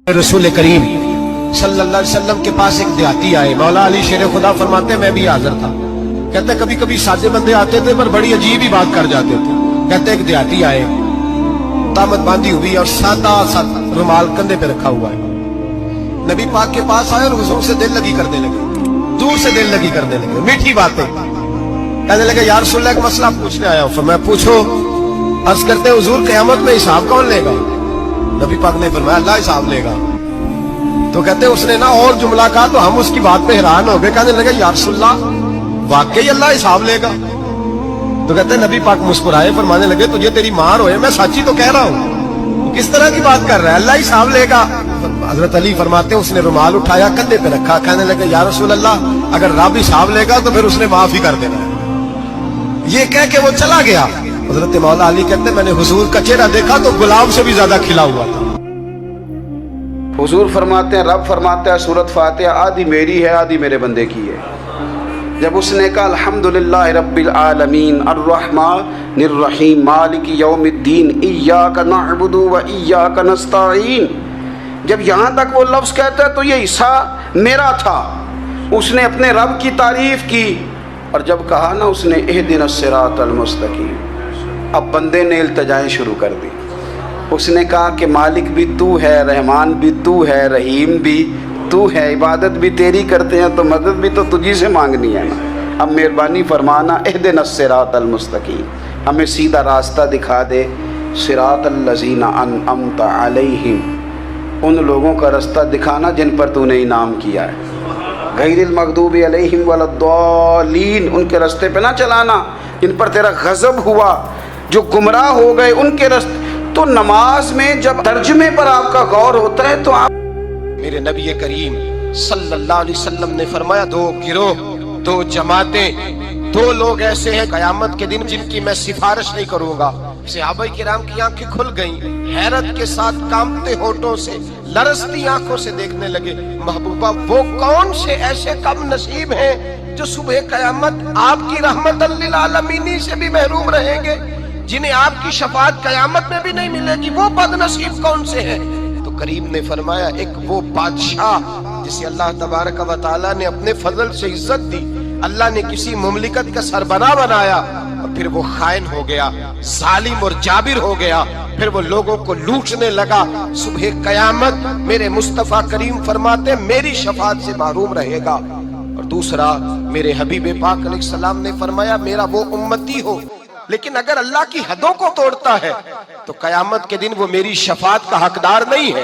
रसूल करीम सल्लल्लाहु अलैहि वसल्लम के पास एक देहाती आए। मौला अली शेर खुदा फरमाते हैं मैं भी हाजिर था। कहते कभी कभी सादे बंदे आते थे पर बड़ी अजीब ही बात कर जाते थे। कहते एक देहाती आए, तामत बांधी हुई और सादा सा रुमाल कंधे पे रखा हुआ है। नबी पाक के पास आए और हुजूर से दिल लगी करने लगे, दूर से दिल लगी करने लगे, मीठी बातें कहने लगे। या रसूल अल्लाह, एक मसला पूछने आया हूं। फरमाया पूछो। अर्ज करते हुजूर क़यामत में हिसाब कौन लेगा? नबी पाक ने फरमाया अल्लाह हिसाब लेगा। तो कहते उसने ना और जुमला कहा तो हम उसकी बात पे हैरान हो गए। कहने लगे या रसूल अल्लाह, वाकई अल्लाह हिसाब लेगा? तो कहते नबी पाक मुस्कुराए, फरमाने लगे तुझे तेरी मार होए, मैं सच्ची तो कह रहा हूं, किस तरह की बात कर रहा है, अल्लाह हिसाब लेगा। हजरत अली फरमाते उसने रुमाल उठाया कंधे पे रखा, कहने लगे या रसूल अल्लाह, अगर रब हिसाब लेगा तो फिर उसने माफ ही कर देना है। ये कह के वो चला गया। हजरत मौला अली कहते मैंने हुजूर का चेहरा देखा तो गुलाब से भी ज्यादा खिला हुआ था। हुजूर फरमाते हैं, रब फरमाता है सूरत फातिहा आधी मेरी है आधी मेरे बंदे की है। जब उसने कहा अल्हम्दुलिल्लाह रब्बिल आलमीन अर्रहमानिर रहीम मालिकी यौमिद्दीन इय्याका नअबुदु व इय्याका नस्तईन, जब यहाँ तक वो लफ्ज़ कहता है तो ये हिस्सा मेरा था। उसने अपने रब की तारीफ की और जब कहा ना उसने इहदिनस सिरातल मुस्तकीम, अब बंदे ने इल्तिजाएं शुरू कर दी। उसने कहा कि मालिक भी तू है, रहमान भी तू है, रहीम भी तू है, इबादत भी तेरी करते हैं तो मदद भी तो तुझी से मांगनी है ना। अब मेहरबानी फरमाना इहदिनस सिरातल मुस्तकीम, हमें सीधा रास्ता दिखा दे। सिरातल लज़ीना अनअमता अलैहिम, उन लोगों का रास्ता दिखाना जिन पर तूने इनाम किया है। गैरिल मग़दूबि अलैहिम वलद्दालीन, उनके रास्ते पे ना चलाना जिन पर तेरा गज़ब हुआ, जो गुमराह हो गए उनके रास्ते। तो नमाज में जब तर्जुमे पर आपका गौर होता है तो आप, मेरे नबी करीम सल्लल्लाहु अलैहि वसल्लम ने फरमाया दो गिरोह, दो जमातें, दो लोग ऐसे हैं कयामत के दिन जिनकी मैं सिफारिश नहीं करूंगा। सहाबाए किराम की आंखें खुल गईं, हैरत के साथ कांपते होठों से, लरसती आंखों से देखने लगे। महबूबा वो कौन से ऐसे कम नसीब हैं जो सुबह कयामत आपकी रहमतल लिल आलमीन से भी महरूम रहेंगे, जिन्हें आपकी शफाअत कयामत में भी नहीं मिलेगी? वो बदनसीब कौन से हैं? तो करीम ने फरमाया एक वो बादशाह जिसे अल्लाह तबारक व तआला ने अपने फजल से इज्जत दी, अल्लाह ने किसी मुमलिकत का सरबराह बनाया और फिर वो खाइन हो गया, जालिम और जाबिर हो गया, फिर वो लोगों को लूटने लगा। सुबह कयामत मेरे मुस्तफा करीम फरमाते मेरी शफाअत से महरूम रहेगा। और दूसरा, मेरे हबीब पाक अलैहिस्सलाम ने फरमाया मेरा वो उम्मती हो, लेकिन अगर अल्लाह की हदों को तोड़ता है तो कयामत के दिन वो मेरी शफाअत का हकदार नहीं है।